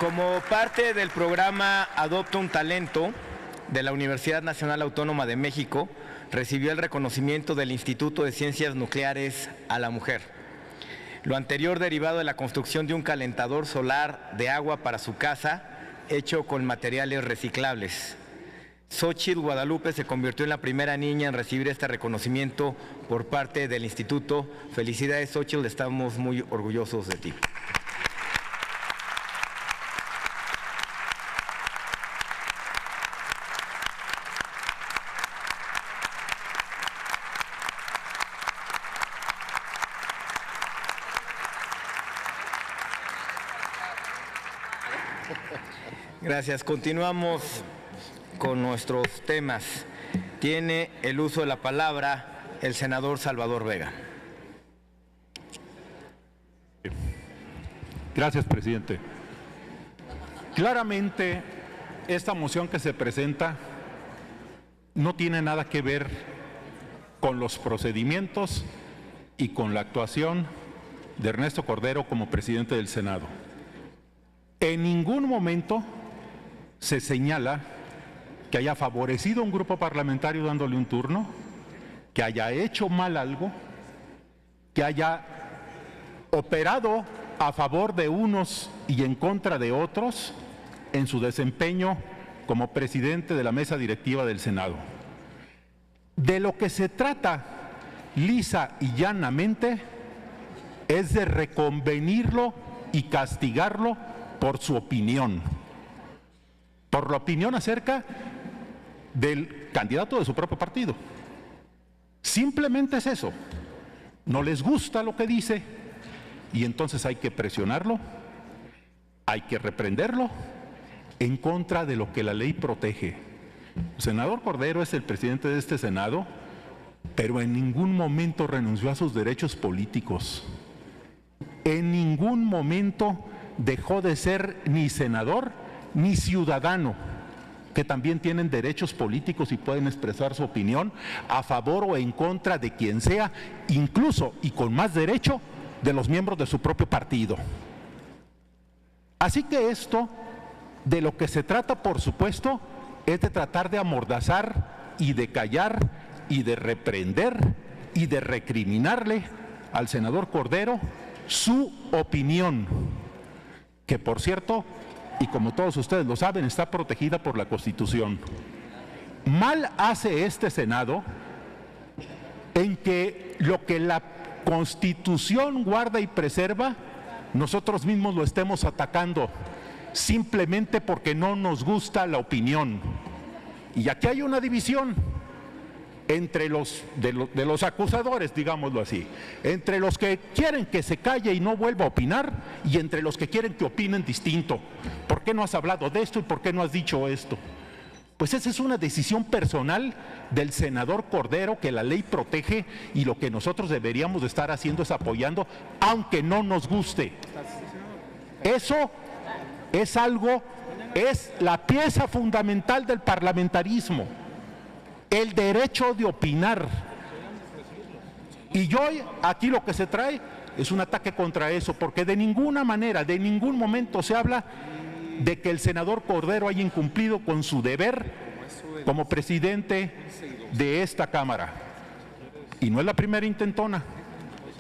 Como parte del programa Adopta un Talento de la Universidad Nacional Autónoma de México, recibió el reconocimiento del Instituto de Ciencias Nucleares a la Mujer. Lo anterior derivado de la construcción de un calentador solar de agua para su casa, hecho con materiales reciclables. Xóchitl Guadalupe se convirtió en la primera niña en recibir este reconocimiento por parte del instituto. Felicidades, Xóchitl, estamos muy orgullosos de ti. Gracias. Continuamos con nuestros temas. Tiene el uso de la palabra el senador Salvador Vega. Gracias, presidente. Claramente, esta moción que se presenta no tiene nada que ver con los procedimientos y con la actuación de Ernesto Cordero como presidente del Senado. En ningún momento se señala que haya favorecido a un grupo parlamentario dándole un turno, que haya hecho mal algo, que haya operado a favor de unos y en contra de otros en su desempeño como presidente de la mesa directiva del Senado. De lo que se trata lisa y llanamente es de reconvenirlo y castigarlo por su opinión, por la opinión acerca del candidato de su propio partido. Simplemente es eso. No les gusta lo que dice y entonces hay que presionarlo, hay que reprenderlo en contra de lo que la ley protege. El senador Cordero es el presidente de este Senado, pero en ningún momento renunció a sus derechos políticos. En ningún momento dejó de ser ni senador ni ciudadano, que también tienen derechos políticos y pueden expresar su opinión a favor o en contra de quien sea, incluso y con más derecho de los miembros de su propio partido. Así que esto, de lo que se trata, por supuesto, es de tratar de amordazar y de callar y de reprender y de recriminarle al senador Cordero su opinión, que por cierto, y como todos ustedes lo saben, está protegida por la Constitución. Mal hace este Senado en que lo que la Constitución guarda y preserva, nosotros mismos lo estemos atacando, simplemente porque no nos gusta la opinión. Y aquí hay una división entre los acusadores, digámoslo así, entre los que quieren que se calle y no vuelva a opinar y entre los que quieren que opinen distinto. ¿Por qué no has hablado de esto y por qué no has dicho esto? Pues esa es una decisión personal del senador Cordero que la ley protege y lo que nosotros deberíamos de estar haciendo es apoyando, aunque no nos guste. Eso es algo, es la pieza fundamental del parlamentarismo. El derecho de opinar. Y hoy aquí lo que se trae es un ataque contra eso, porque de ninguna manera, de ningún momento se habla de que el senador Cordero haya incumplido con su deber como presidente de esta Cámara. Y no es la primera intentona.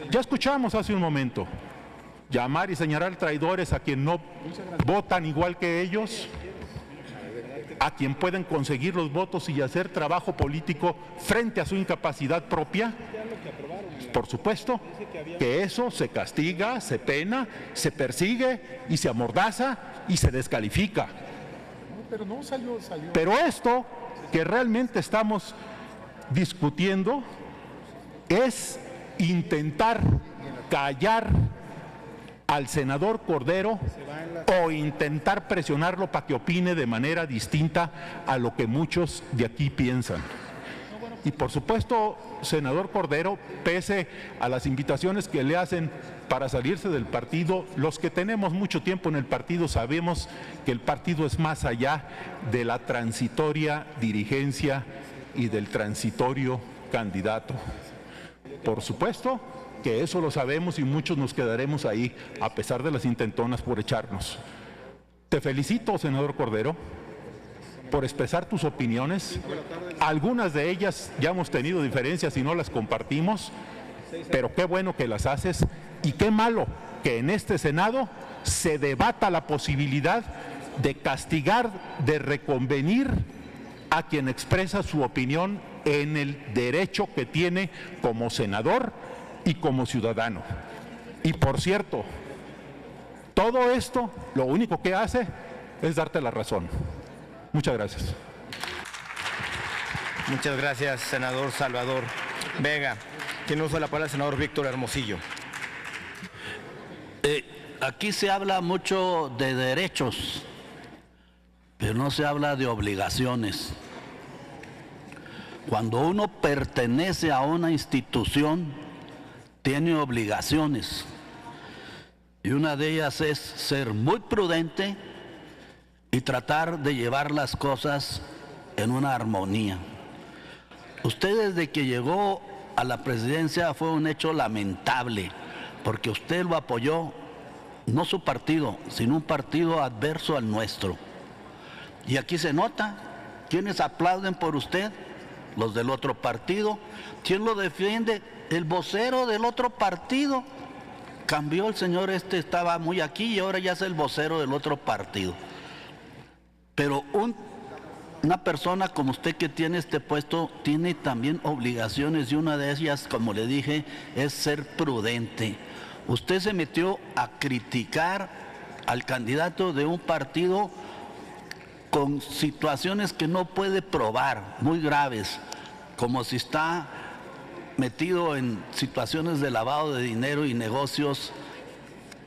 Ya escuchamos hace un momento llamar y señalar traidores a quien no votan igual que ellos, a quien pueden conseguir los votos y hacer trabajo político frente a su incapacidad propia. Por supuesto que eso se castiga, se pena, se persigue y se amordaza y se descalifica. Pero esto que realmente estamos discutiendo es intentar callar al senador Cordero o intentar presionarlo para que opine de manera distinta a lo que muchos de aquí piensan. Y por supuesto, senador Cordero, pese a las invitaciones que le hacen para salirse del partido, los que tenemos mucho tiempo en el partido sabemos que el partido es más allá de la transitoria dirigencia y del transitorio candidato. Por supuesto que eso lo sabemos y muchos nos quedaremos ahí a pesar de las intentonas por echarnos. Te felicito, senador Cordero, por expresar tus opiniones. Algunas de ellas ya hemos tenido diferencias y no las compartimos, pero qué bueno que las haces y qué malo que en este Senado se debata la posibilidad de castigar, de reconvenir a quien expresa su opinión en el derecho que tiene como senador y como ciudadano. Y por cierto, todo esto lo único que hace es darte la razón. Muchas gracias. Muchas gracias, senador Salvador Vega. Tiene uso de la palabra el senador Víctor Hermosillo. Aquí se habla mucho de derechos, pero no se habla de obligaciones. Cuando uno pertenece a una institución, tiene obligaciones. Y una de ellas es ser muy prudente y tratar de llevar las cosas en una armonía. Usted desde que llegó a la presidencia fue un hecho lamentable, porque usted lo apoyó, no su partido, sino un partido adverso al nuestro. Y aquí se nota, ¿quiénes aplauden por usted? Los del otro partido. ¿Quién lo defiende? El vocero del otro partido. Cambió el señor estaba muy aquí y ahora ya es el vocero del otro partido. Pero una persona como usted que tiene este puesto tiene también obligaciones y una de ellas, como le dije, es ser prudente. Usted se metió a criticar al candidato de un partido con situaciones que no puede probar, muy graves, como si está metido en situaciones de lavado de dinero y negocios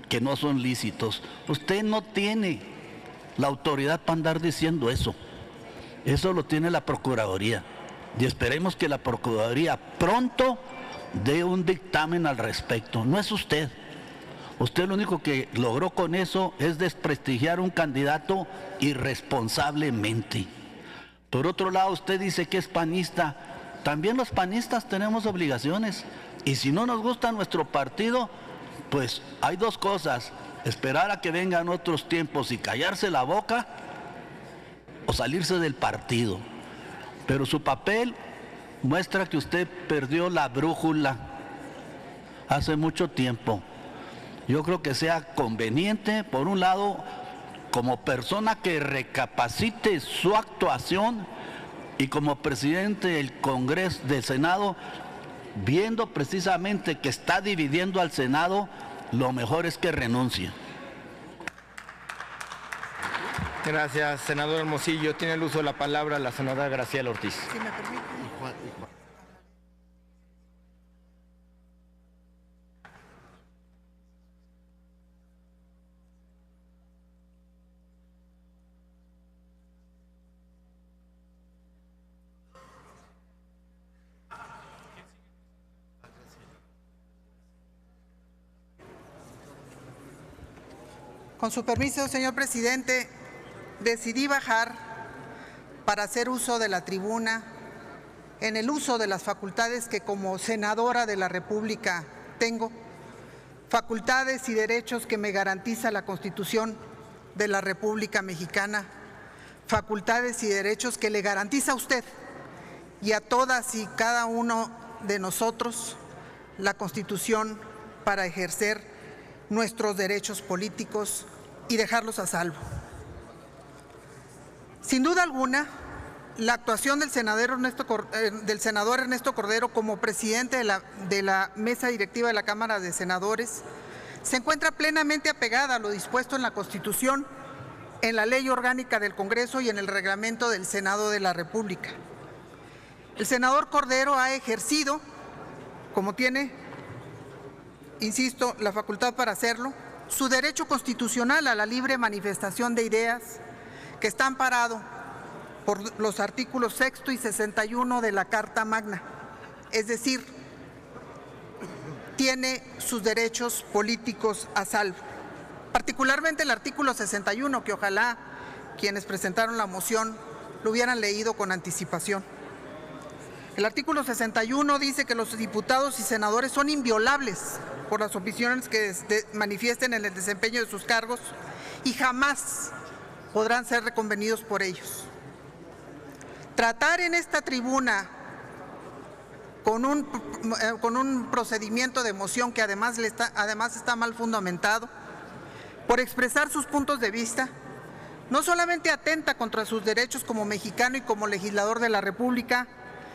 que no son lícitos. Usted no tiene la autoridad para andar diciendo eso. Eso lo tiene la Procuraduría. Y esperemos que la Procuraduría pronto dé un dictamen al respecto. No es usted. Usted lo único que logró con eso es desprestigiar un candidato irresponsablemente. Por otro lado, usted dice que es panista. También los panistas tenemos obligaciones. Y si no nos gusta nuestro partido, pues hay dos cosas: esperar a que vengan otros tiempos y callarse la boca, o salirse del partido. Pero su papel muestra que usted perdió la brújula hace mucho tiempo. Yo creo que sea conveniente, por un lado, como persona que recapacite su actuación, y como presidente del Congreso, del Senado, viendo precisamente que está dividiendo al Senado, lo mejor es que renuncie. Gracias, senador Hermosillo. Tiene el uso de la palabra la senadora Graciela Ortiz. Si me permite. Con su permiso, señor presidente, decidí bajar para hacer uso de la tribuna en el uso de las facultades que como senadora de la República tengo, facultades y derechos que me garantiza la Constitución de la República Mexicana, facultades y derechos que le garantiza a usted y a todas y cada uno de nosotros la Constitución para ejercer nuestros derechos políticos y dejarlos a salvo. Sin duda alguna, la actuación del senador Ernesto Cordero como presidente de la mesa directiva de la Cámara de Senadores se encuentra plenamente apegada a lo dispuesto en la Constitución, en la Ley Orgánica del Congreso y en el Reglamento del Senado de la República. El senador Cordero ha ejercido, como tiene, insisto, la facultad para hacerlo, su derecho constitucional a la libre manifestación de ideas, que está amparado por los artículos 6 y 61 de la Carta Magna. Es decir, tiene sus derechos políticos a salvo. Particularmente el artículo 61, que ojalá quienes presentaron la moción lo hubieran leído con anticipación. El artículo 61 dice que los diputados y senadores son inviolables por las opiniones que manifiesten en el desempeño de sus cargos y jamás podrán ser reconvenidos por ellos. Tratar en esta tribuna con un procedimiento de moción que además está mal fundamentado, por expresar sus puntos de vista, no solamente atenta contra sus derechos como mexicano y como legislador de la República,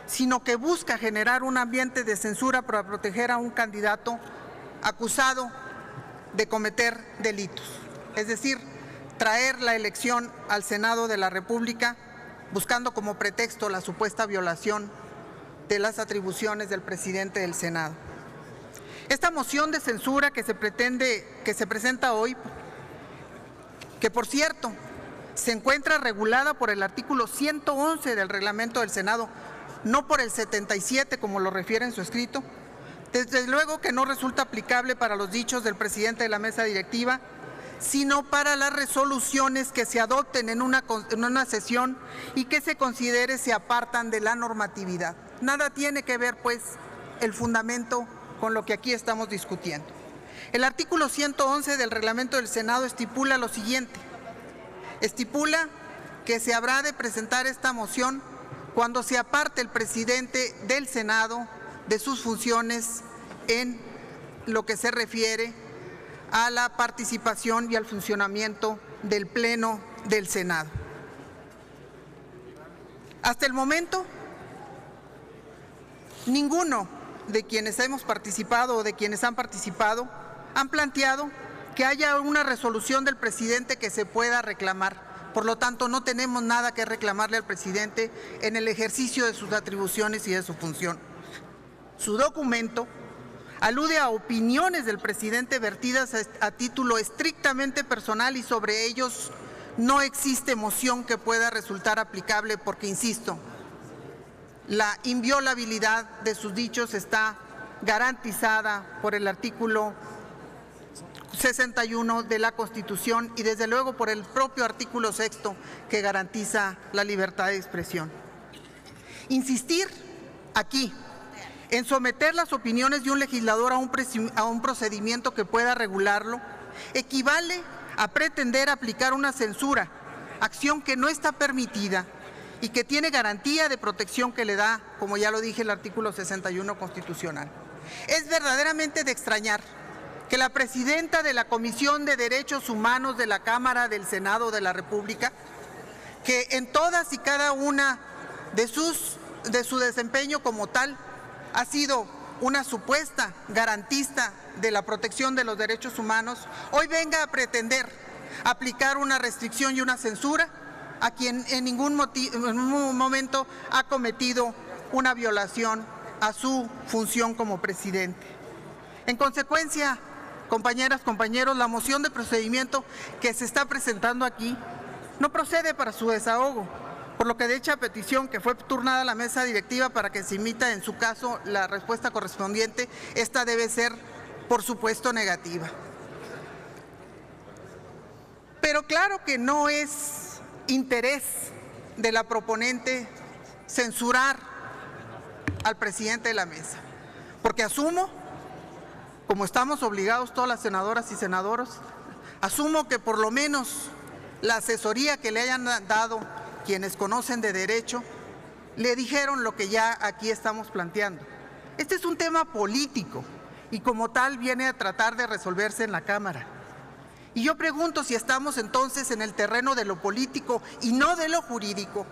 sino que busca generar un ambiente de censura para proteger a un candidato acusado de cometer delitos. Es decir, traer la elección al Senado de la República buscando como pretexto la supuesta violación de las atribuciones del presidente del Senado. Esta moción de censura que se presenta hoy, que por cierto se encuentra regulada por el artículo 111 del reglamento del Senado, no por el 77 como lo refiere en su escrito, desde luego que no resulta aplicable para los dichos del presidente de la mesa directiva, sino para las resoluciones que se adopten en una sesión y que se considere se apartan de la normatividad. Nada tiene que ver, pues, el fundamento con lo que aquí estamos discutiendo. El artículo 111 del reglamento del Senado estipula lo siguiente. Estipula que se habrá de presentar esta moción cuando se aparte el presidente del Senado de sus funciones en lo que se refiere a la participación y al funcionamiento del Pleno del Senado. Hasta el momento, ninguno de quienes hemos participado o de quienes han participado han planteado que haya una resolución del presidente que se pueda reclamar. Por lo tanto, no tenemos nada que reclamarle al presidente en el ejercicio de sus atribuciones y de su función. Su documento alude a opiniones del presidente vertidas a título estrictamente personal y sobre ellos no existe moción que pueda resultar aplicable porque, insisto, la inviolabilidad de sus dichos está garantizada por el artículo 61 de la Constitución y desde luego por el propio artículo 6 que garantiza la libertad de expresión. Insistir aquí en someter las opiniones de un legislador a un procedimiento que pueda regularlo equivale a pretender aplicar una censura, acción que no está permitida y que tiene garantía de protección que le da, como ya lo dije, el artículo 61 constitucional. Es verdaderamente de extrañar que la presidenta de la Comisión de Derechos Humanos de la Cámara del Senado de la República, que en todas y cada una de su desempeño como tal ha sido una supuesta garantista de la protección de los derechos humanos, hoy venga a pretender aplicar una restricción y una censura a quien en ningún momento ha cometido una violación a su función como presidente. En consecuencia, compañeras, compañeros, la moción de procedimiento que se está presentando aquí no procede para su desahogo, por lo que de dicha petición que fue turnada a la mesa directiva para que se emita en su caso la respuesta correspondiente, esta debe ser, por supuesto, negativa. Pero claro que no es interés de la proponente censurar al presidente de la mesa, porque asumo, como estamos obligados todas las senadoras y senadores, asumo que por lo menos la asesoría que le hayan dado quienes conocen de derecho, le dijeron lo que ya aquí estamos planteando. Este es un tema político y como tal viene a tratar de resolverse en la Cámara. Y yo pregunto si estamos entonces en el terreno de lo político y no de lo jurídico.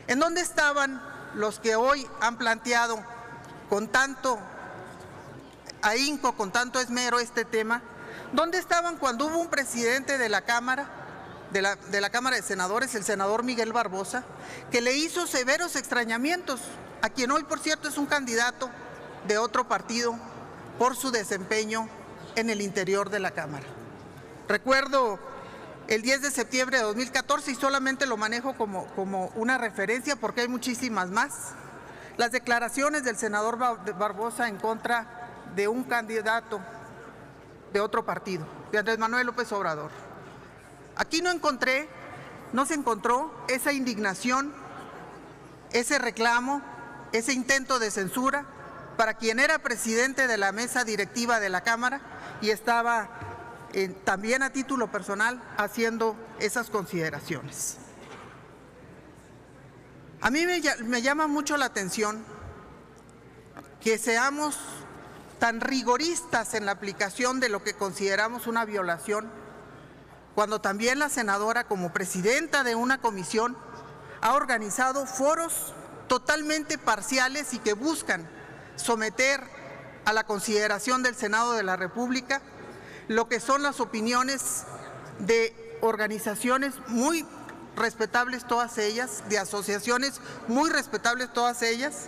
¿En dónde estaban los que hoy han planteado con tanto ahínco, con tanto esmero este tema? ¿Dónde estaban cuando hubo un presidente de la Cámara, de la Cámara de Senadores, el senador Miguel Barbosa, que le hizo severos extrañamientos a quien hoy, por cierto, es un candidato de otro partido por su desempeño en el interior de la Cámara? Recuerdo el 10 de septiembre de 2014 y solamente lo manejo como una referencia porque hay muchísimas más. Las declaraciones del senador Barbosa en contra de un candidato de otro partido, de Andrés Manuel López Obrador. Aquí no se encontró esa indignación, ese reclamo, ese intento de censura para quien era presidente de la mesa directiva de la Cámara y estaba también a título personal, haciendo esas consideraciones. A mí me llama mucho la atención que seamos tan rigoristas en la aplicación de lo que consideramos una violación, cuando también la senadora, como presidenta de una comisión, ha organizado foros totalmente parciales y que buscan someter a la consideración del Senado de la República lo que son las opiniones de organizaciones muy respetables todas ellas, de asociaciones muy respetables todas ellas,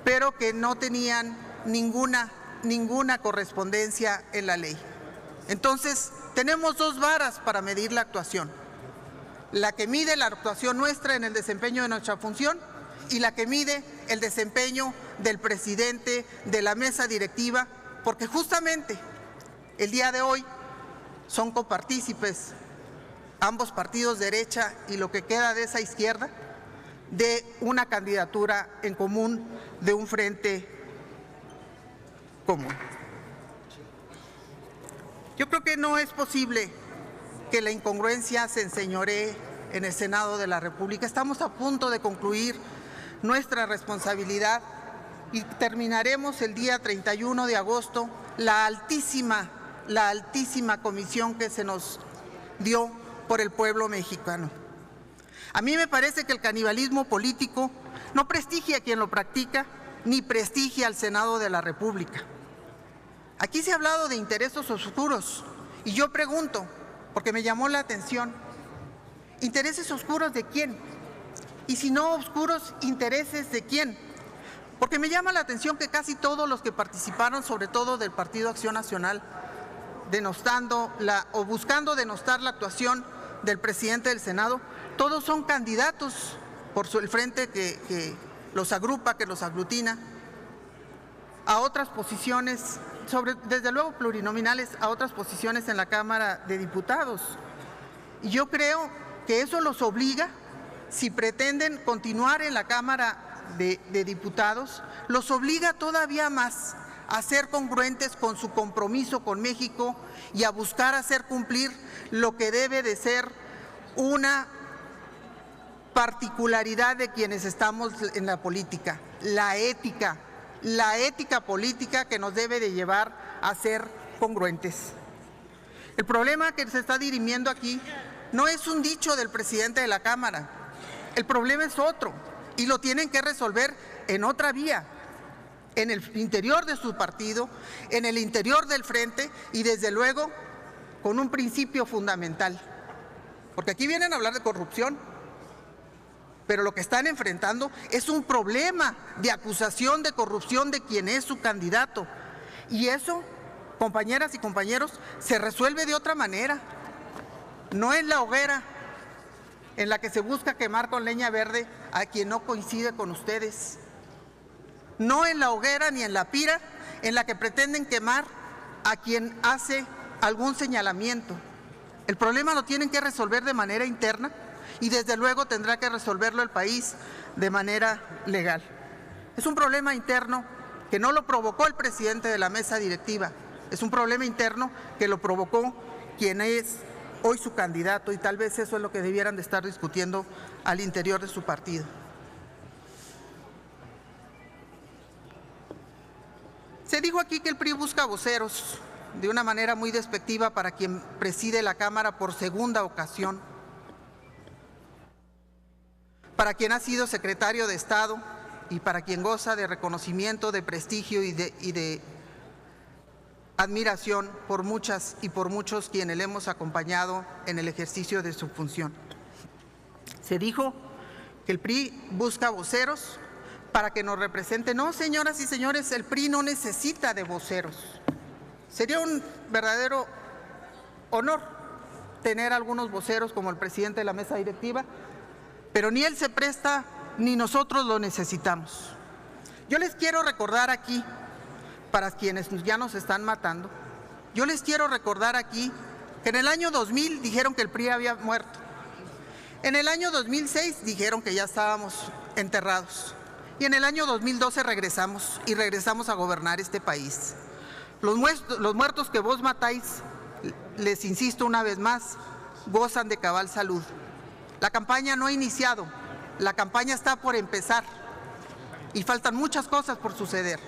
pero que no tenían ninguna correspondencia en la ley. Entonces, tenemos dos varas para medir la actuación: la que mide la actuación nuestra en el desempeño de nuestra función y la que mide el desempeño del presidente de la mesa directiva, porque justamente el día de hoy son copartícipes ambos partidos, derecha y lo que queda de esa izquierda, de una candidatura en común, de un frente común. Yo creo que no es posible que la incongruencia se enseñoree en el Senado de la República. Estamos a punto de concluir nuestra responsabilidad y terminaremos el día 31 de agosto la altísima comisión que se nos dio por el pueblo mexicano. A mí me parece que el canibalismo político no prestigia a quien lo practica, ni prestigia al Senado de la República. Aquí se ha hablado de intereses oscuros y yo pregunto, porque me llamó la atención, ¿intereses oscuros de quién? Y si no oscuros, ¿intereses de quién? Porque me llama la atención que casi todos los que participaron, sobre todo del Partido Acción Nacional, buscando denostar la actuación del presidente del Senado, todos son candidatos por el frente que los agrupa, que los aglutina, a otras posiciones, desde luego plurinominales, a otras posiciones en la Cámara de Diputados. Y yo creo que eso los obliga, si pretenden continuar en la Cámara de Diputados, los obliga todavía más a ser congruentes con su compromiso con México y a buscar hacer cumplir lo que debe de ser una particularidad de quienes estamos en la política: la ética política que nos debe de llevar a ser congruentes. El problema que se está dirimiendo aquí no es un dicho del presidente de la Cámara, el problema es otro y lo tienen que resolver en otra vía, en el interior de su partido, en el interior del frente y desde luego con un principio fundamental. Porque aquí vienen a hablar de corrupción, pero lo que están enfrentando es un problema de acusación de corrupción de quien es su candidato. Y eso, compañeras y compañeros, se resuelve de otra manera. No en la hoguera en la que se busca quemar con leña verde a quien no coincide con ustedes. No en la hoguera ni en la pira en la que pretenden quemar a quien hace algún señalamiento. El problema lo tienen que resolver de manera interna y desde luego tendrá que resolverlo el país de manera legal. Es un problema interno que no lo provocó el presidente de la mesa directiva, es un problema interno que lo provocó quien es hoy su candidato y tal vez eso es lo que debieran de estar discutiendo al interior de su partido. Se dijo aquí que el PRI busca voceros de una manera muy despectiva para quien preside la Cámara por segunda ocasión, para quien ha sido secretario de Estado y para quien goza de reconocimiento, de prestigio y de admiración por muchas y por muchos quienes le hemos acompañado en el ejercicio de su función. Se dijo que el PRI busca voceros para que nos represente. No, señoras y señores, el PRI no necesita de voceros. Sería un verdadero honor tener algunos voceros como el presidente de la mesa directiva, pero ni él se presta ni nosotros lo necesitamos. Yo les quiero recordar aquí, para quienes ya nos están matando, yo les quiero recordar aquí que en el año 2000 dijeron que el PRI había muerto. En el año 2006 dijeron que ya estábamos enterrados. Y en el año 2012 regresamos a gobernar este país. Los muertos que vos matáis les insisto una vez más, gozan de cabal salud. La campaña no ha iniciado, la campaña está por empezar y faltan muchas cosas por suceder.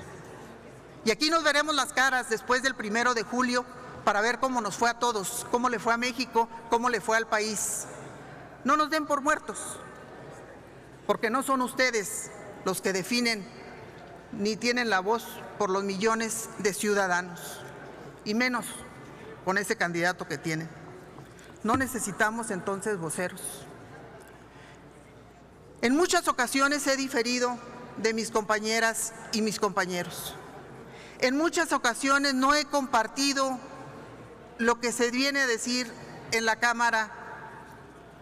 Y aquí nos veremos las caras después del 1 de julio para ver cómo nos fue a todos, cómo le fue a México, cómo le fue al país. No nos den por muertos, porque no son ustedes los que definen ni tienen la voz por los millones de ciudadanos, y menos con ese candidato que tienen. No necesitamos entonces voceros. En muchas ocasiones he diferido de mis compañeras y mis compañeros. En muchas ocasiones no he compartido lo que se viene a decir en la Cámara,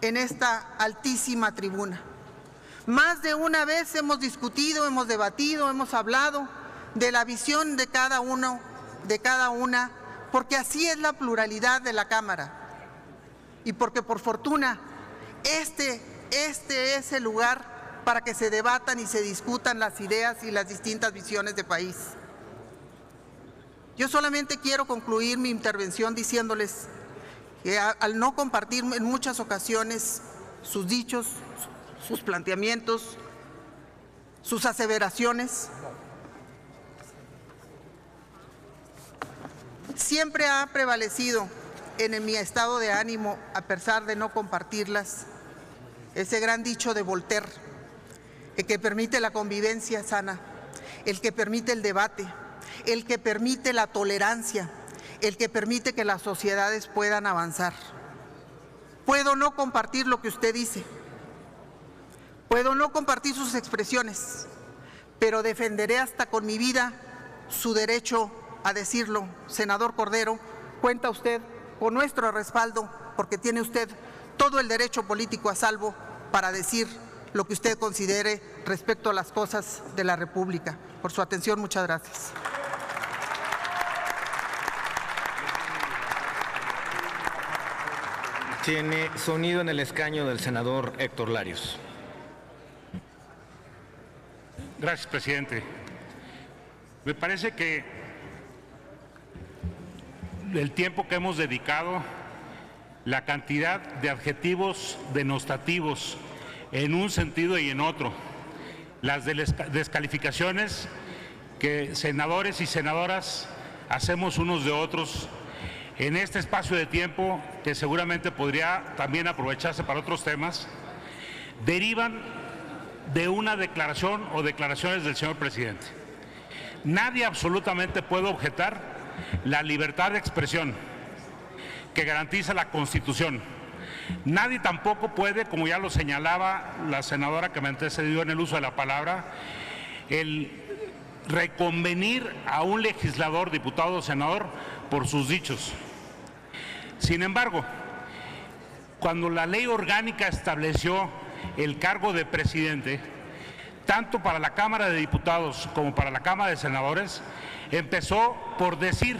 en esta altísima tribuna. Más de una vez hemos discutido, hemos debatido, hemos hablado de la visión de cada uno, de cada una, porque así es la pluralidad de la Cámara. Y porque por fortuna, este es el lugar para que se debatan y se discutan las ideas y las distintas visiones de país. Yo solamente quiero concluir mi intervención diciéndoles que al no compartir en muchas ocasiones sus dichos, sus planteamientos, sus aseveraciones, siempre ha prevalecido en mi estado de ánimo, a pesar de no compartirlas, ese gran dicho de Voltaire, el que permite la convivencia sana, el que permite el debate, el que permite la tolerancia, el que permite que las sociedades puedan avanzar. Puedo no compartir lo que usted dice, puedo no compartir sus expresiones, pero defenderé hasta con mi vida su derecho a decirlo. Senador Cordero, cuenta usted con nuestro respaldo, porque tiene usted todo el derecho político a salvo para decir lo que usted considere respecto a las cosas de la República. Por su atención, muchas gracias. Tiene sonido en el escaño del senador Héctor Larios. Gracias, presidente. Me parece que el tiempo que hemos dedicado, la cantidad de adjetivos denostativos en un sentido y en otro, las descalificaciones que senadores y senadoras hacemos unos de otros en este espacio de tiempo, que seguramente podría también aprovecharse para otros temas, derivan de una declaración o declaraciones del señor presidente. Nadie absolutamente puede objetar la libertad de expresión que garantiza la Constitución. Nadie tampoco puede, como ya lo señalaba la senadora que me antecedió en el uso de la palabra, el reconvenir a un legislador, diputado o senador por sus dichos. Sin embargo, cuando la ley orgánica estableció el cargo de presidente, tanto para la Cámara de Diputados como para la Cámara de Senadores, empezó por decir,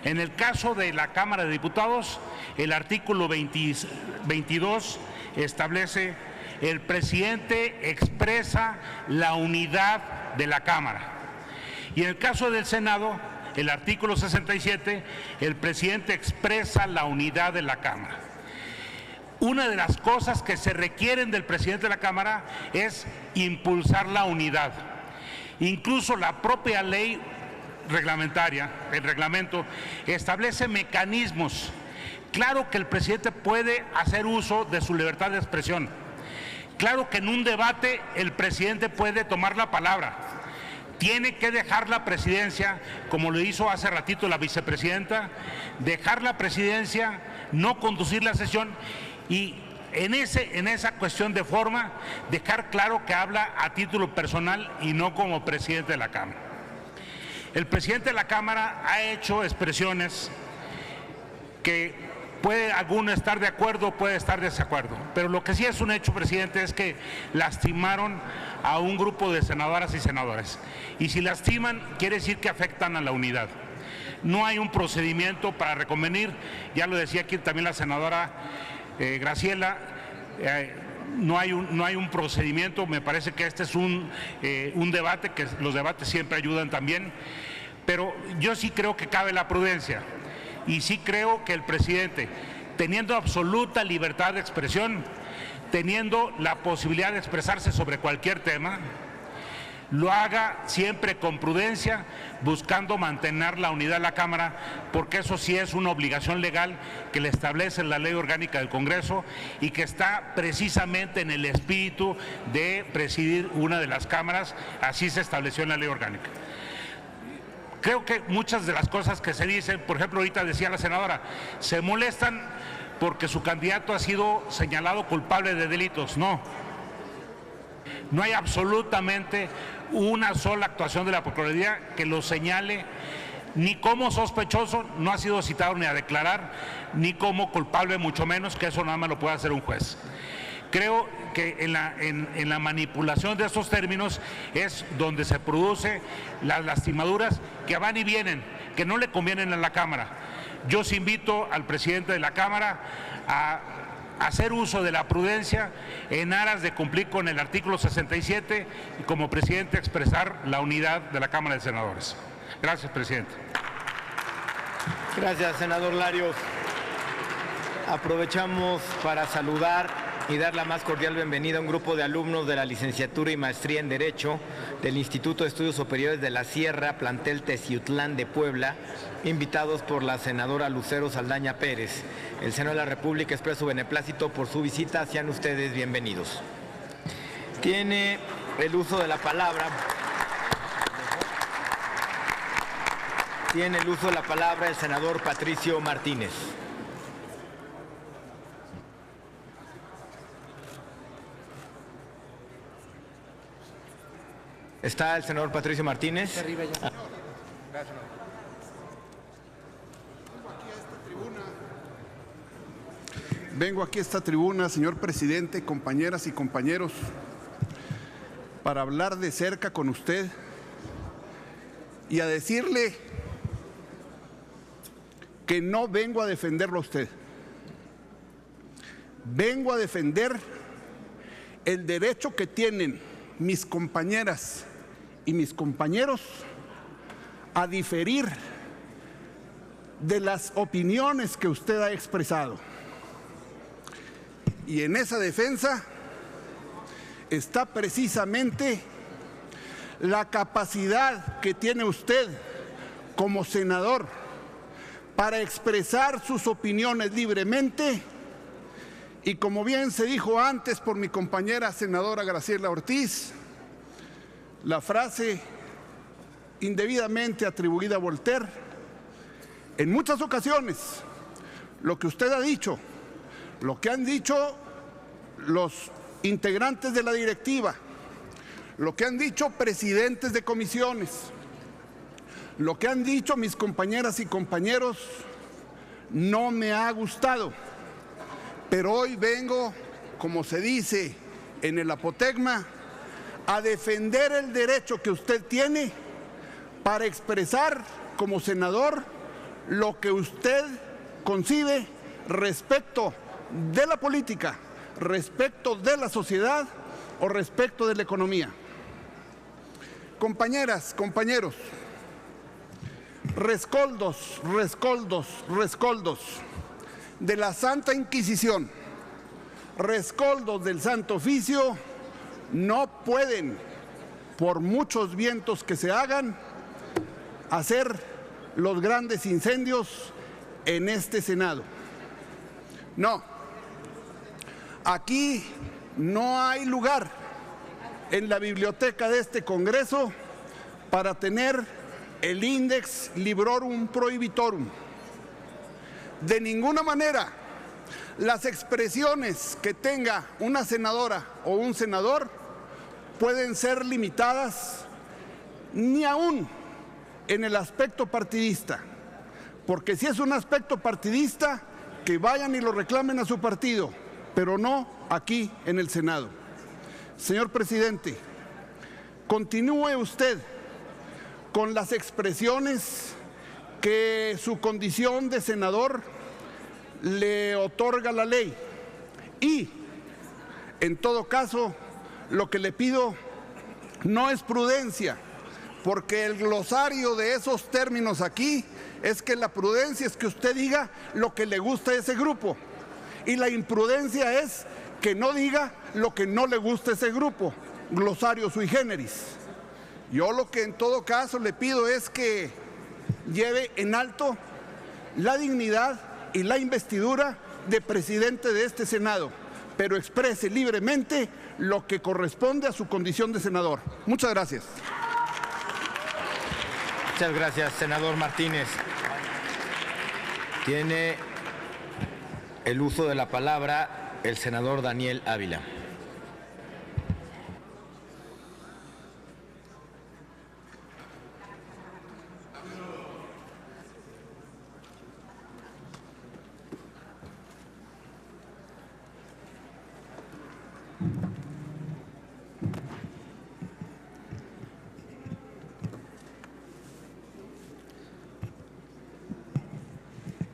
en el caso de la Cámara de Diputados, el artículo 22 establece: el presidente expresa la unidad de la Cámara. Y en el caso del Senado, el artículo 67, el presidente expresa la unidad de la Cámara. Una de las cosas que se requieren del presidente de la Cámara es impulsar la unidad. Incluso la propia ley reglamentaria, el reglamento, establece mecanismos. Claro que el presidente puede hacer uso de su libertad de expresión. Claro que en un debate el presidente puede tomar la palabra. Tiene que dejar la presidencia, como lo hizo hace ratito la vicepresidenta, dejar la presidencia, no conducir la sesión y en esa cuestión de forma dejar claro que habla a título personal y no como presidente de la Cámara. El presidente de la Cámara ha hecho expresiones que puede alguno estar de acuerdo, puede estar de desacuerdo, pero lo que sí es un hecho, presidente, es que lastimaron a un grupo de senadoras y senadores. Y si lastiman, quiere decir que afectan a la unidad. No hay un procedimiento para reconvenir, ya lo decía aquí también la senadora Graciela, no hay un procedimiento. Me parece que este es un debate, que los debates siempre ayudan también, pero yo sí creo que cabe la prudencia. y sí creo que el presidente, teniendo absoluta libertad de expresión, teniendo la posibilidad de expresarse sobre cualquier tema, lo haga siempre con prudencia, buscando mantener la unidad de la Cámara, porque eso sí es una obligación legal que le establece la Ley Orgánica del Congreso y que está precisamente en el espíritu de presidir una de las cámaras, así se estableció en la Ley Orgánica. Creo que muchas de las cosas que se dicen, por ejemplo, ahorita decía la senadora, se molestan porque su candidato ha sido señalado culpable de delitos. No hay absolutamente una sola actuación de la Procuraduría que lo señale ni como sospechoso, no ha sido citado ni a declarar, ni como culpable, mucho menos, que eso nada más lo puede hacer un juez. Creo que en la manipulación de estos términos es donde se producen las lastimaduras que van y vienen, que no le convienen a la Cámara. Yo os invito al presidente de la Cámara a hacer uso de la prudencia en aras de cumplir con el artículo 67 y como presidente expresar la unidad de la Cámara de Senadores. Gracias, presidente. Gracias, senador Larios. Aprovechamos para saludar y dar la más cordial bienvenida a un grupo de alumnos de la licenciatura y maestría en Derecho del Instituto de Estudios Superiores de la Sierra, plantel Teciutlán de Puebla, invitados por la senadora Lucero Saldaña Pérez. El Senado de la República expresa su beneplácito por su visita. Sean ustedes bienvenidos. Tiene el uso de la palabra. Tiene el uso de la palabra el senador Patricio Martínez. ¿Está el senador Patricio Martínez? Arriba ya. Vengo aquí a esta tribuna, señor presidente, compañeras y compañeros, para hablar de cerca con usted y a decirle que no vengo a defenderlo a usted. Vengo a defender el derecho que tienen mis compañeras y mis compañeros a diferir de las opiniones que usted ha expresado. Y en esa defensa está precisamente la capacidad que tiene usted como senador para expresar sus opiniones libremente y, como bien se dijo antes por mi compañera senadora Graciela Ortiz, la frase indebidamente atribuida a Voltaire, en muchas ocasiones lo que usted ha dicho, lo que han dicho los integrantes de la directiva, lo que han dicho presidentes de comisiones, lo que han dicho mis compañeras y compañeros, no me ha gustado. Pero hoy vengo, como se dice en el apotegma, a defender el derecho que usted tiene para expresar como senador lo que usted concibe respecto de la política, respecto de la sociedad o respecto de la economía. Compañeras, compañeros, rescoldos de la Santa Inquisición, rescoldos del Santo Oficio, no pueden, por muchos vientos que se hagan, hacer los grandes incendios en este Senado. No, aquí no hay lugar en la biblioteca de este Congreso para tener el Index Librorum Prohibitorum. De ninguna manera las expresiones que tenga una senadora o un senador pueden ser limitadas ni aún en el aspecto partidista, porque si es un aspecto partidista, que vayan y lo reclamen a su partido, pero no aquí en el Senado. Señor presidente, continúe usted con las expresiones que su condición de senador le otorga la ley y, en todo caso, lo que le pido no es prudencia porque el glosario de esos términos aquí es que la prudencia es que usted diga lo que le gusta a ese grupo y la imprudencia es que no diga lo que no le gusta a ese grupo, glosario sui generis. Yo lo que en todo caso le pido es que lleve en alto la dignidad y la investidura de presidente de este Senado, pero exprese libremente lo que corresponde a su condición de senador. Muchas gracias. Muchas gracias, senador Martínez. Tiene el uso de la palabra el senador Daniel Ávila.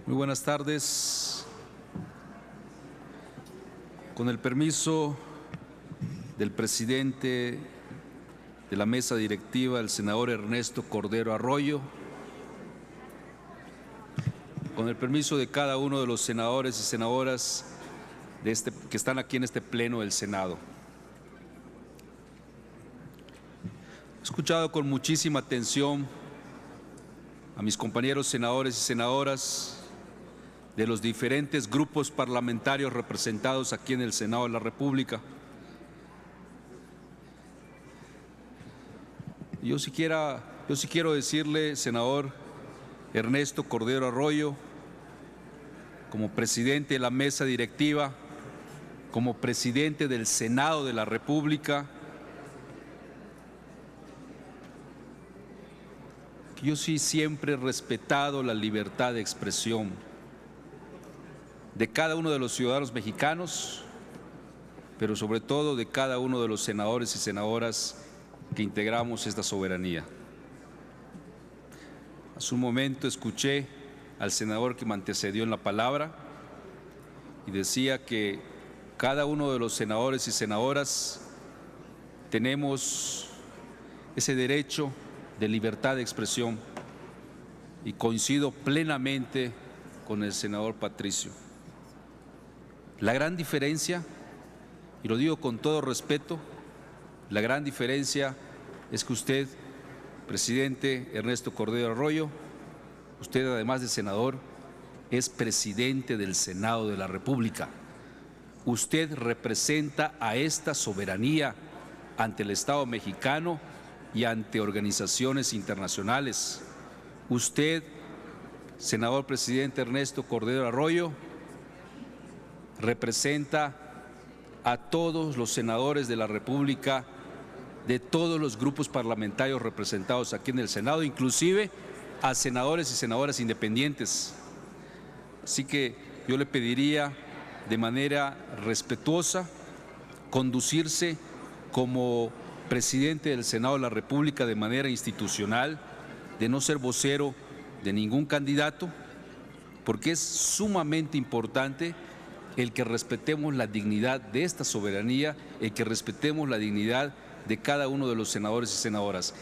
Muy buenas tardes. Con el permiso del presidente de la mesa directiva, el senador Ernesto Cordero Arroyo, con el permiso de cada uno de los senadores y senadoras que están aquí en este pleno del Senado. He escuchado con muchísima atención a mis compañeros senadores y senadoras de los diferentes grupos parlamentarios representados aquí en el Senado de la República. Yo sí quiero decirle, senador Ernesto Cordero Arroyo, como presidente de la mesa directiva, como presidente del Senado de la República, que yo sí siempre he respetado la libertad de expresión de cada uno de los ciudadanos mexicanos, pero sobre todo de cada uno de los senadores y senadoras que integramos esta soberanía. Hace un momento escuché al senador que me antecedió en la palabra y decía que cada uno de los senadores y senadoras tenemos ese derecho de libertad de expresión y coincido plenamente con el senador Patricio. La gran diferencia, y lo digo con todo respeto, la gran diferencia es que usted, presidente Ernesto Cordero Arroyo, usted además de senador, es presidente del Senado de la República. Usted representa a esta soberanía ante el Estado mexicano y ante organizaciones internacionales. Usted, senador presidente Ernesto Cordero Arroyo, representa a todos los senadores de la República, de todos los grupos parlamentarios representados aquí en el Senado, inclusive a senadores y senadoras independientes. Así que yo le pediría de manera respetuosa conducirse como presidente del Senado de la República de manera institucional, de no ser vocero de ningún candidato, porque es sumamente importante el que respetemos la dignidad de esta soberanía, el que respetemos la dignidad de cada uno de los senadores y senadoras.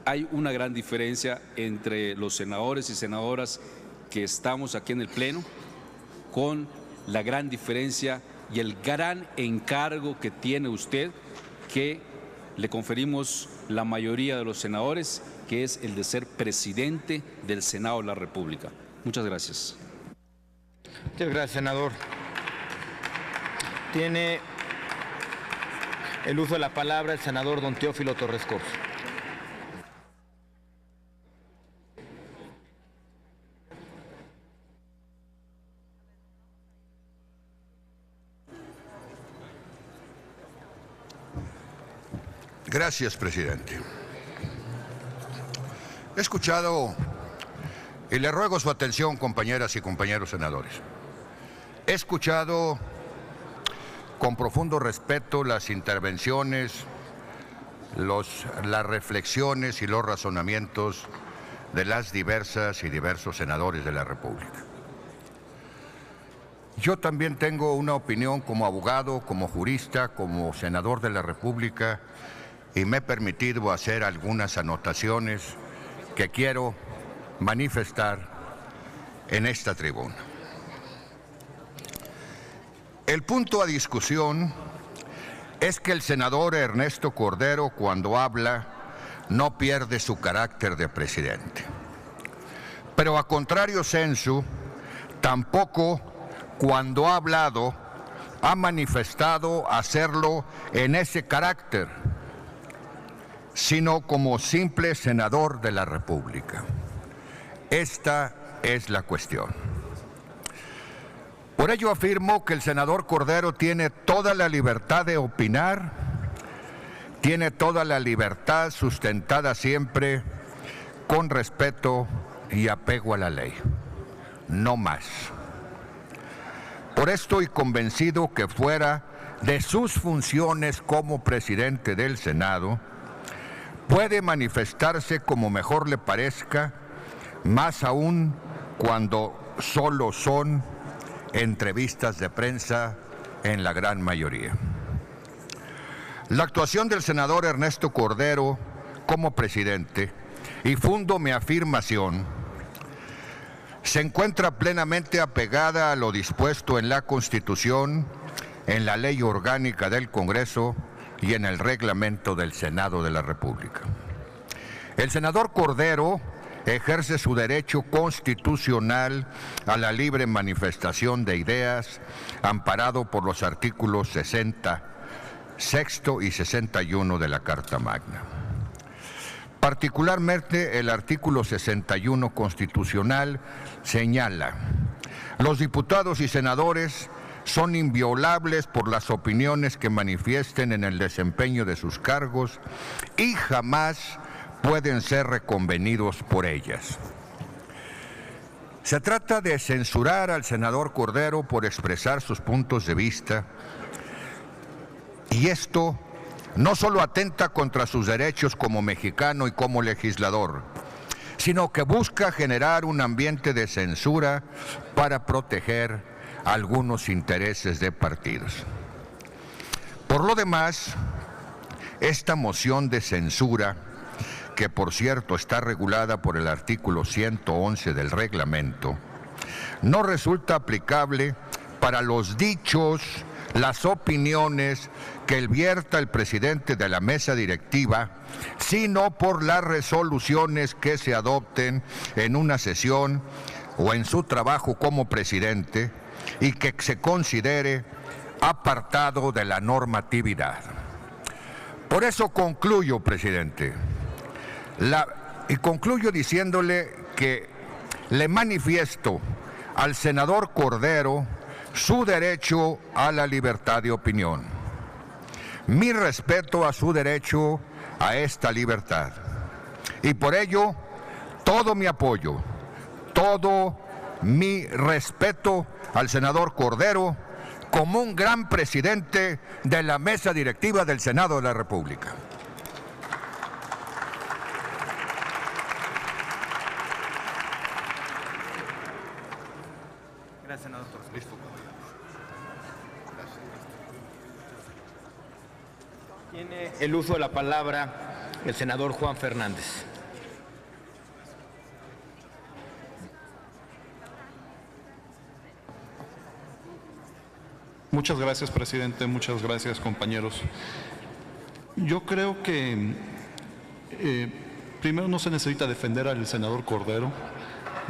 Hay una gran diferencia entre los senadores y senadoras que estamos aquí en el Pleno, con la gran diferencia y el gran encargo que tiene usted, que le conferimos la mayoría de los senadores, que es el de ser presidente del Senado de la República. Muchas gracias. Muchas gracias, senador. Tiene el uso de la palabra el senador don Teófilo Torres Corzo. Gracias, presidente. He escuchado y le ruego su atención, compañeras y compañeros senadores. He escuchado con profundo respeto las intervenciones, las reflexiones y los razonamientos de las diversas y diversos senadores de la República. Yo también tengo una opinión como abogado, como jurista, como senador de la República, y me he permitido hacer algunas anotaciones que quiero manifestar en esta tribuna. El punto a discusión es que el senador Ernesto Cordero, cuando habla, no pierde su carácter de presidente. Pero a contrario sensu, tampoco cuando ha hablado ha manifestado hacerlo en ese carácter, sino como simple senador de la República. Esta es la cuestión. Por ello afirmo que el senador Cordero tiene toda la libertad de opinar, tiene toda la libertad sustentada siempre con respeto y apego a la ley, no más. Por esto estoy convencido que fuera de sus funciones como presidente del Senado, puede manifestarse como mejor le parezca, más aún cuando solo son entrevistas de prensa en la gran mayoría. La actuación del senador Ernesto Cordero como presidente, y fundo mi afirmación, se encuentra plenamente apegada a lo dispuesto en la Constitución, en la Ley Orgánica del Congreso y en el reglamento del Senado de la República. El senador Cordero ejerce su derecho constitucional a la libre manifestación de ideas, amparado por los artículos 60, sexto y 61 de la Carta Magna. Particularmente el artículo 61 constitucional señala: los diputados y senadores son inviolables por las opiniones que manifiesten en el desempeño de sus cargos y jamás pueden ser reconvenidos por ellas. Se trata de censurar al senador Cordero por expresar sus puntos de vista, y esto no solo atenta contra sus derechos como mexicano y como legislador, sino que busca generar un ambiente de censura para proteger algunos intereses de partidos. Por lo demás, esta moción de censura, que por cierto está regulada por el artículo 111 del reglamento, no resulta aplicable para los dichos, las opiniones que vierta el presidente de la mesa directiva, sino por las resoluciones que se adopten en una sesión o en su trabajo como presidente y que se considere apartado de la normatividad. Por eso concluyo, presidente, y concluyo diciéndole que le manifiesto al senador Cordero su derecho a la libertad de opinión, mi respeto a su derecho a esta libertad, y por ello todo mi apoyo, todo mi respeto al senador Cordero como un gran presidente de la mesa directiva del Senado de la República. Gracias, senador. Listo. Tiene el uso de la palabra el senador Juan Fernández. Muchas gracias, presidente. Muchas gracias, compañeros. Yo creo que primero no se necesita defender al senador Cordero.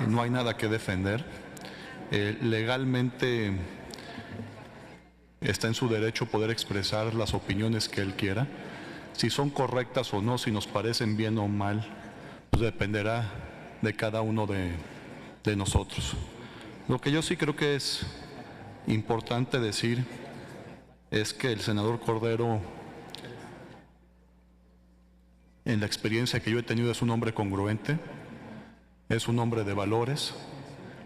No hay nada que defender. Legalmente está en su derecho poder expresar las opiniones que él quiera. Si son correctas o no, si nos parecen bien o mal, pues dependerá de cada uno de nosotros. Lo que yo sí creo que es importante decir es que el senador Cordero, en la experiencia que yo he tenido, es un hombre congruente, es un hombre de valores,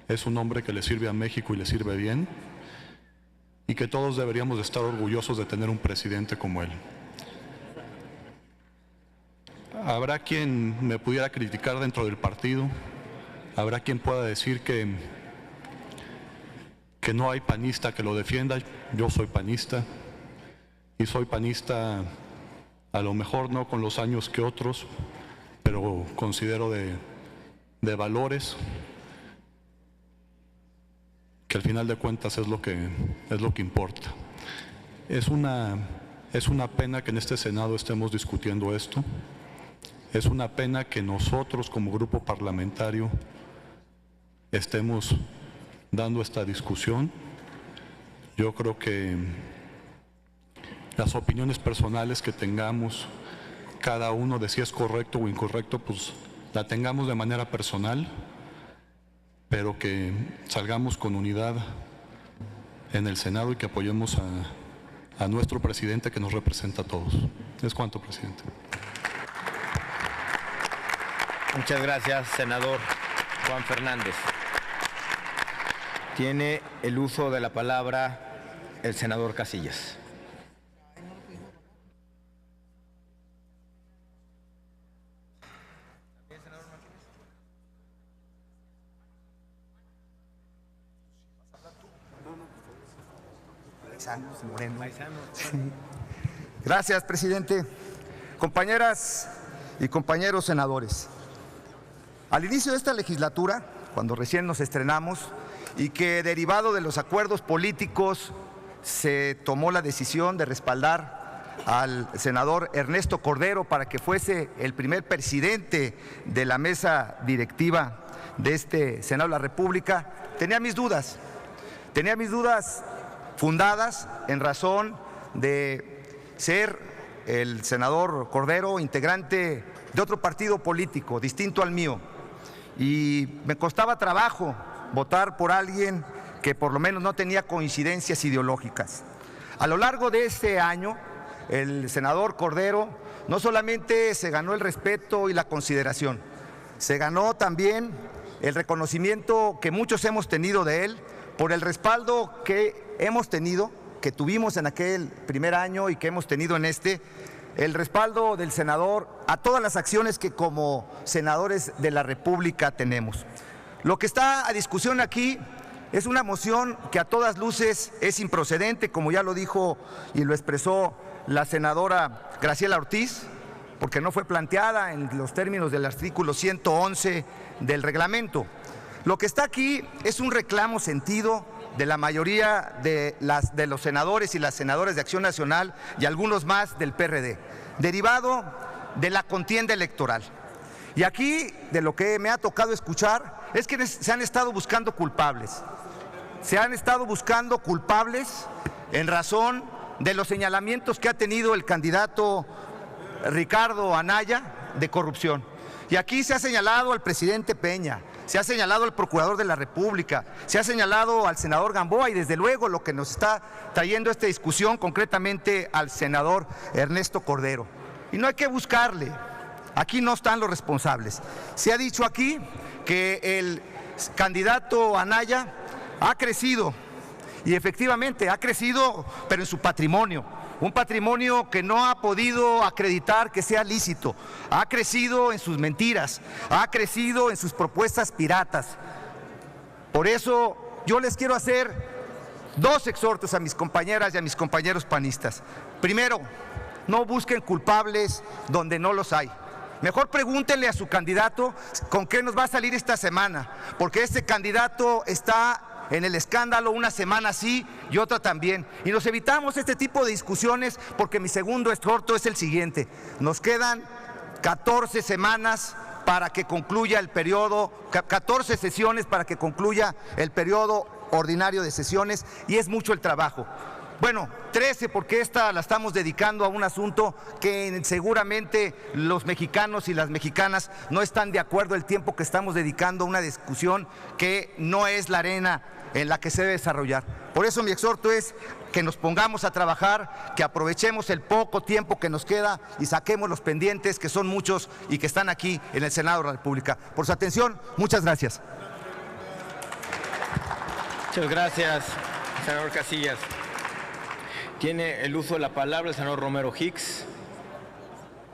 es un hombre que le sirve a México y le sirve bien, y que todos deberíamos de estar orgullosos de tener un presidente como él. Habrá quien me pudiera criticar dentro del partido, habrá quien pueda decir que no hay panista que lo defienda. Yo soy panista, y soy panista a lo mejor no con los años que otros, pero considero de valores que al final de cuentas es lo que importa. Es una pena que en este Senado estemos discutiendo esto. Es una pena que nosotros como grupo parlamentario estemos dando esta discusión. Yo creo que las opiniones personales que tengamos cada uno de si es correcto o incorrecto, pues la tengamos de manera personal, pero que salgamos con unidad en el Senado y que apoyemos a nuestro presidente que nos representa a todos. Es cuanto, presidente. Muchas gracias, senador Juan Fernández. Tiene el uso de la palabra el senador Casillas. Gracias, presidente. Compañeras y compañeros senadores, al inicio de esta legislatura, cuando recién nos estrenamos y que derivado de los acuerdos políticos se tomó la decisión de respaldar al senador Ernesto Cordero para que fuese el primer presidente de la mesa directiva de este Senado de la República, tenía mis dudas fundadas en razón de ser el senador Cordero integrante de otro partido político distinto al mío, y me costaba trabajo votar por alguien que por lo menos no tenía coincidencias ideológicas. A lo largo de este año, el senador Cordero no solamente se ganó el respeto y la consideración, se ganó también el reconocimiento que muchos hemos tenido de él por el respaldo que hemos tenido, que tuvimos en aquel primer año y que hemos tenido en este, el respaldo del senador a todas las acciones que como senadores de la República tenemos. Lo que está a discusión aquí es una moción que a todas luces es improcedente, como ya lo dijo y lo expresó la senadora Graciela Ortiz, porque no fue planteada en los términos del artículo 111 del reglamento. Lo que está aquí es un reclamo sentido de la mayoría de los senadores y las senadoras de Acción Nacional y algunos más del PRD, derivado de la contienda electoral. Y aquí de lo que me ha tocado escuchar es que se han estado buscando culpables. Se han estado buscando culpables en razón de los señalamientos que ha tenido el candidato Ricardo Anaya de corrupción. Y aquí se ha señalado al presidente Peña, se ha señalado al procurador de la República, se ha señalado al senador Gamboa y desde luego lo que nos está trayendo esta discusión concretamente al senador Ernesto Cordero. Y no hay que buscarle, aquí no están los responsables. Se ha dicho aquí que el candidato Anaya ha crecido y efectivamente ha crecido, pero en su patrimonio. Un patrimonio que no ha podido acreditar que sea lícito, ha crecido en sus mentiras, ha crecido en sus propuestas piratas. Por eso yo les quiero hacer dos exhortos a mis compañeras y a mis compañeros panistas. Primero, no busquen culpables donde no los hay. Mejor pregúntenle a su candidato con qué nos va a salir esta semana, porque este candidato está en el escándalo una semana sí y otra también. Y nos evitamos este tipo de discusiones porque mi segundo exhorto es el siguiente. Nos quedan 14 semanas para que concluya el periodo, 14 sesiones para que concluya el periodo ordinario de sesiones y es mucho el trabajo. Bueno, 13 porque esta la estamos dedicando a un asunto que seguramente los mexicanos y las mexicanas no están de acuerdo el tiempo que estamos dedicando a una discusión que no es la arena en la que se debe desarrollar. Por eso mi exhorto es que nos pongamos a trabajar, que aprovechemos el poco tiempo que nos queda y saquemos los pendientes, que son muchos y que están aquí en el Senado de la República. Por su atención, muchas gracias. Muchas gracias, senador Casillas. Tiene el uso de la palabra el senador Romero Hicks.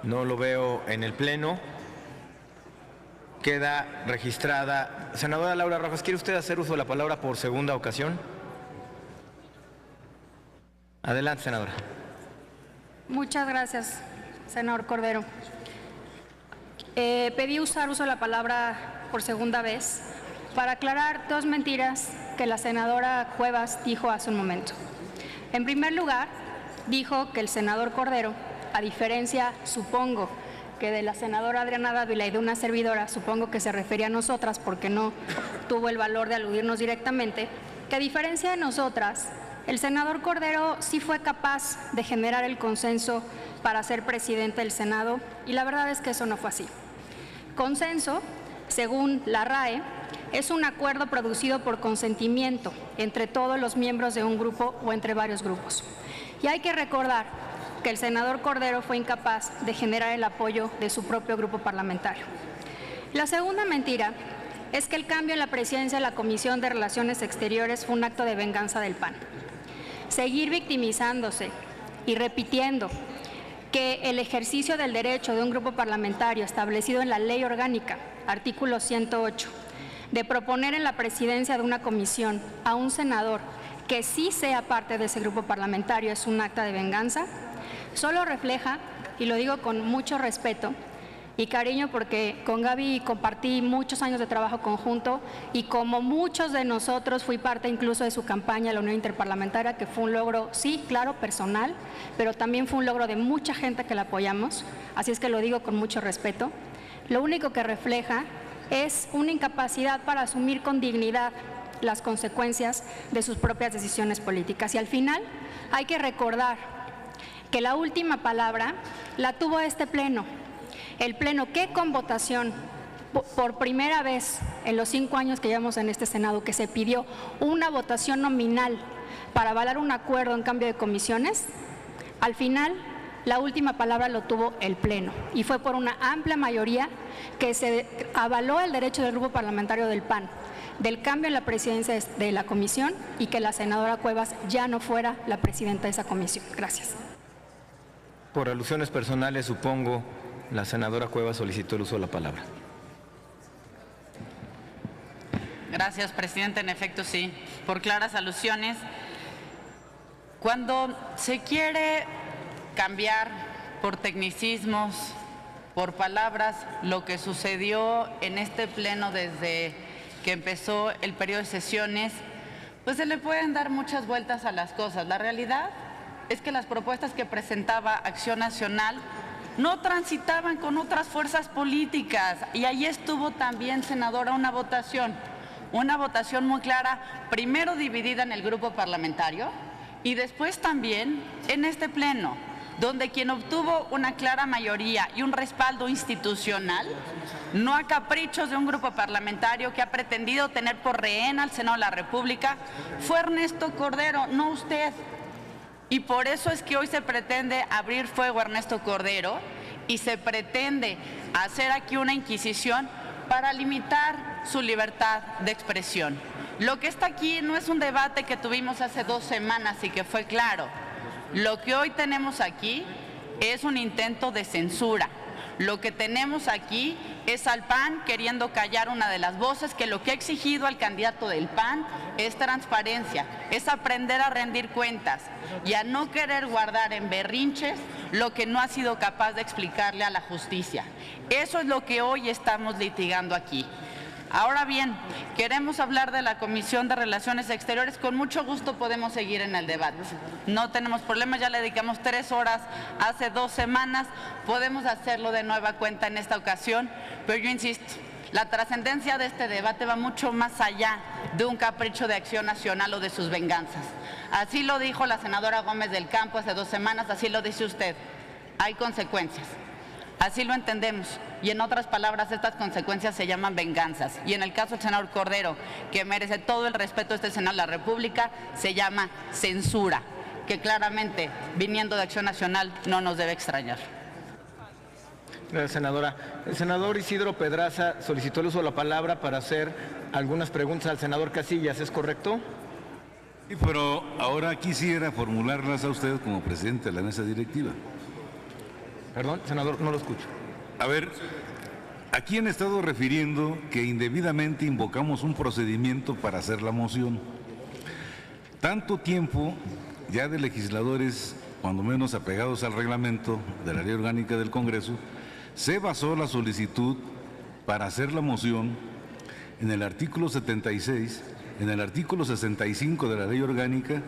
No lo veo en el pleno. Queda registrada. Senadora Laura Rojas, ¿quiere usted hacer uso de la palabra por segunda ocasión? Adelante, senadora. Muchas gracias, senador Cordero. Pedí uso de la palabra por segunda vez para aclarar dos mentiras que la senadora Cuevas dijo hace un momento. En primer lugar, dijo que el senador Cordero, a diferencia, supongo, que de la senadora Adriana Dávila y de una servidora, supongo que se refería a nosotras porque no tuvo el valor de aludirnos directamente, que a diferencia de nosotras, el senador Cordero sí fue capaz de generar el consenso para ser presidente del Senado, y la verdad es que eso no fue así. Consenso, según la RAE, es un acuerdo producido por consentimiento entre todos los miembros de un grupo o entre varios grupos. Y hay que recordar que el senador Cordero fue incapaz de generar el apoyo de su propio grupo parlamentario. La segunda mentira es que el cambio en la presidencia de la Comisión de Relaciones Exteriores fue un acto de venganza del PAN. Seguir victimizándose y repitiendo que el ejercicio del derecho de un grupo parlamentario establecido en la Ley Orgánica, artículo 108, de proponer en la presidencia de una comisión a un senador que sí sea parte de ese grupo parlamentario es un acto de venganza, solo refleja, y lo digo con mucho respeto y cariño porque con Gaby compartí muchos años de trabajo conjunto y como muchos de nosotros fui parte incluso de su campaña, la Unión Interparlamentaria, que fue un logro, sí, claro, personal, pero también fue un logro de mucha gente que la apoyamos, así es que lo digo con mucho respeto. Lo único que refleja es una incapacidad para asumir con dignidad las consecuencias de sus propias decisiones políticas. Y al final hay que recordar que la última palabra la tuvo este Pleno. El Pleno que con votación, por primera vez en los 5 años que llevamos en este Senado, que se pidió una votación nominal para avalar un acuerdo en cambio de comisiones, al final la última palabra lo tuvo el Pleno y fue por una amplia mayoría que se avaló el derecho del grupo parlamentario del PAN del cambio en la presidencia de la comisión y que la senadora Cuevas ya no fuera la presidenta de esa comisión. Gracias. Por alusiones personales, supongo, la senadora Cuevas solicitó el uso de la palabra. Gracias, presidente. En efecto, sí, por claras alusiones. Cuando se quiere cambiar por tecnicismos, por palabras, lo que sucedió en este Pleno desde que empezó el periodo de sesiones, pues se le pueden dar muchas vueltas a las cosas. La realidad es que las propuestas que presentaba Acción Nacional no transitaban con otras fuerzas políticas y ahí estuvo también, senadora, una votación muy clara, primero dividida en el grupo parlamentario y después también en este Pleno, donde quien obtuvo una clara mayoría y un respaldo institucional, no a caprichos de un grupo parlamentario que ha pretendido tener por rehén al Senado de la República, fue Ernesto Cordero, no usted. Y por eso es que hoy se pretende abrir fuego a Ernesto Cordero y se pretende hacer aquí una inquisición para limitar su libertad de expresión. Lo que está aquí no es un debate que tuvimos hace 2 semanas y que fue claro. Lo que hoy tenemos aquí es un intento de censura. Lo que tenemos aquí es al PAN queriendo callar una de las voces que lo que ha exigido al candidato del PAN es transparencia, es aprender a rendir cuentas y a no querer guardar en berrinches lo que no ha sido capaz de explicarle a la justicia. Eso es lo que hoy estamos litigando aquí. Ahora bien, queremos hablar de la Comisión de Relaciones Exteriores. Con mucho gusto podemos seguir en el debate. No tenemos problemas, ya le dedicamos 3 horas hace 2 semanas. Podemos hacerlo de nueva cuenta en esta ocasión, pero yo insisto, la trascendencia de este debate va mucho más allá de un capricho de Acción Nacional o de sus venganzas. Así lo dijo la senadora Gómez del Campo hace 2 semanas, así lo dice usted. Hay consecuencias. Así lo entendemos. Y en otras palabras, estas consecuencias se llaman venganzas. Y en el caso del senador Cordero, que merece todo el respeto de este Senado de la República, se llama censura, que claramente, viniendo de Acción Nacional, no nos debe extrañar. Gracias, senadora. El senador Isidro Pedraza solicitó el uso de la palabra para hacer algunas preguntas al senador Casillas, ¿es correcto? Sí, pero ahora quisiera formularlas a usted como presidente de la mesa directiva. Perdón, senador, no lo escucho. A ver, aquí han estado refiriendo que indebidamente invocamos un procedimiento para hacer la moción. Tanto tiempo ya de legisladores cuando menos apegados al reglamento de la Ley Orgánica del Congreso, se basó la solicitud para hacer la moción en el artículo 76, en el artículo 65 de la Ley Orgánica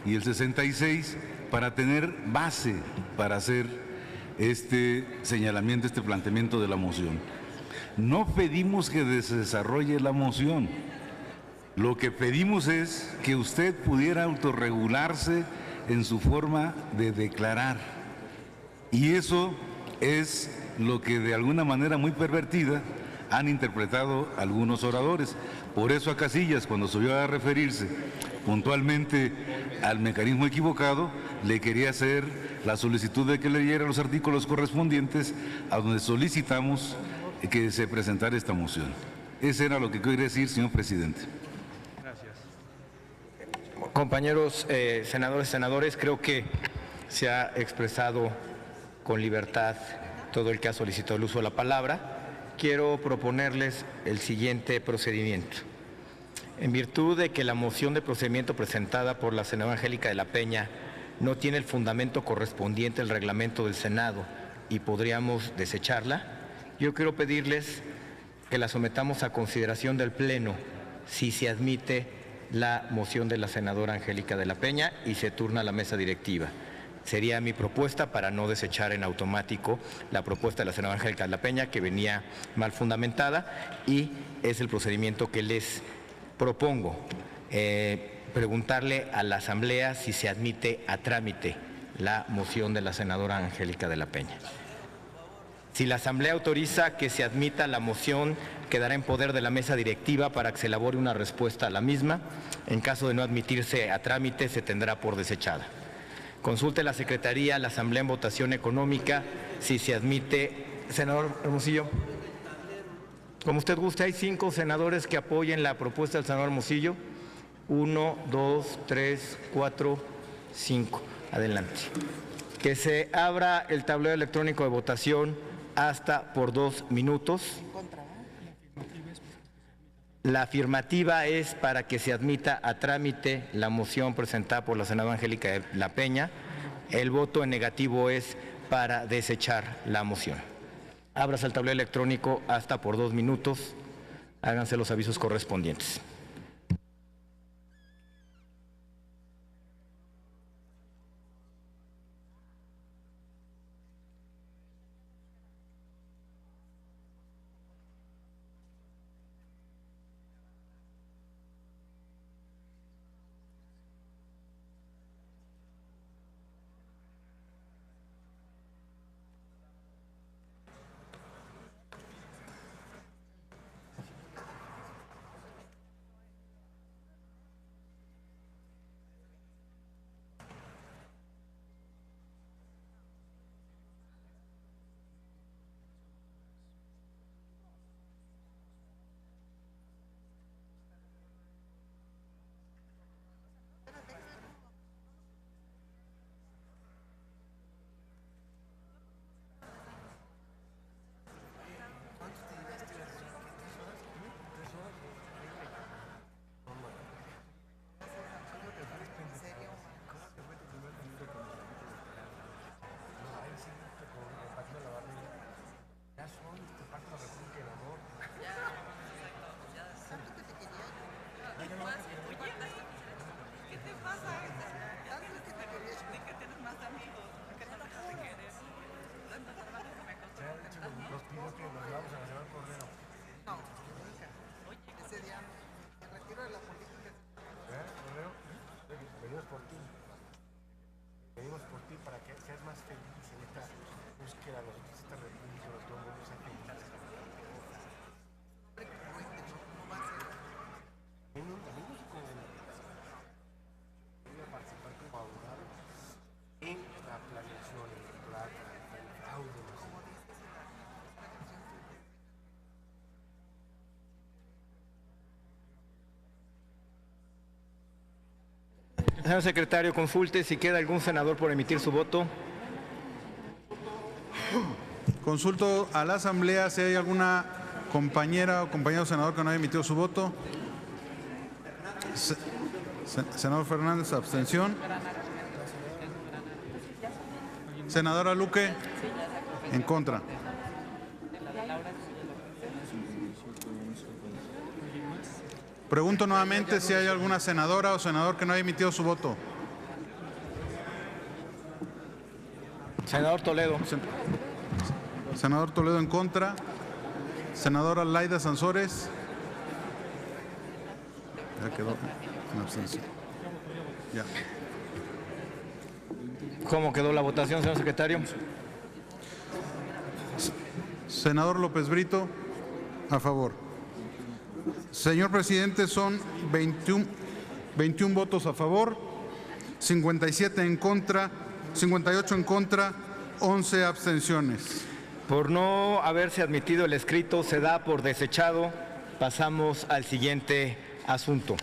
y el 66 para tener base para hacer este señalamiento, este planteamiento de la moción. No pedimos que se desarrolle la moción. Lo que pedimos es que usted pudiera autorregularse en su forma de declarar. Y eso es lo que de alguna manera muy pervertida han interpretado algunos oradores. Por eso a Casillas, cuando subió a referirse puntualmente al mecanismo equivocado, le quería hacer la solicitud de que leyera los artículos correspondientes a donde solicitamos que se presentara esta moción. Eso era lo que quería decir, señor presidente. Gracias. Compañeros senadores, senadores, creo que se ha expresado con libertad todo el que ha solicitado el uso de la palabra. Quiero proponerles el siguiente procedimiento. En virtud de que la moción de procedimiento presentada por la senadora Angélica de la Peña no tiene el fundamento correspondiente al reglamento del Senado y podríamos desecharla, yo quiero pedirles que la sometamos a consideración del Pleno si se admite la moción de la senadora Angélica de la Peña y se turna a la mesa directiva. Sería mi propuesta para no desechar en automático la propuesta de la senadora Angélica de la Peña, que venía mal fundamentada, y es el procedimiento que les propongo. Preguntarle a la Asamblea si se admite a trámite la moción de la senadora Angélica de la Peña. Si la Asamblea autoriza que se admita la moción, quedará en poder de la mesa directiva para que se elabore una respuesta a la misma. En caso de no admitirse a trámite, se tendrá por desechada. Consulte la Secretaría, la Asamblea en votación económica, si se admite. Senador Hermosillo, como usted guste, hay 5 senadores que apoyen la propuesta del senador Hermosillo. 1, 2, 3, 4, 5. Adelante. Que se abra el tablero electrónico de votación hasta por 2 minutos. La afirmativa es para que se admita a trámite la moción presentada por la senadora Angélica de la Peña. El voto en negativo es para desechar la moción. Ábrase el tablero electrónico hasta por 2 minutos. Háganse los avisos correspondientes. Señor secretario, consulte si queda algún senador por emitir su voto. Consulto a la Asamblea si hay alguna compañera o compañero senador que no haya emitido su voto. Senador Fernández, abstención. Senadora Luque. En contra. Pregunto nuevamente si hay alguna senadora o senador que no haya emitido su voto. Senador Toledo. Senador Toledo en contra. Senadora Laida Sansores. Ya quedó en abstención. Ya. ¿Cómo quedó la votación, señor secretario? Senador López Brito, a favor. Señor presidente, son 21 votos a favor, 57 en contra, 58 en contra, 11 abstenciones. Por no haberse admitido el escrito, se da por desechado. Pasamos al siguiente asunto.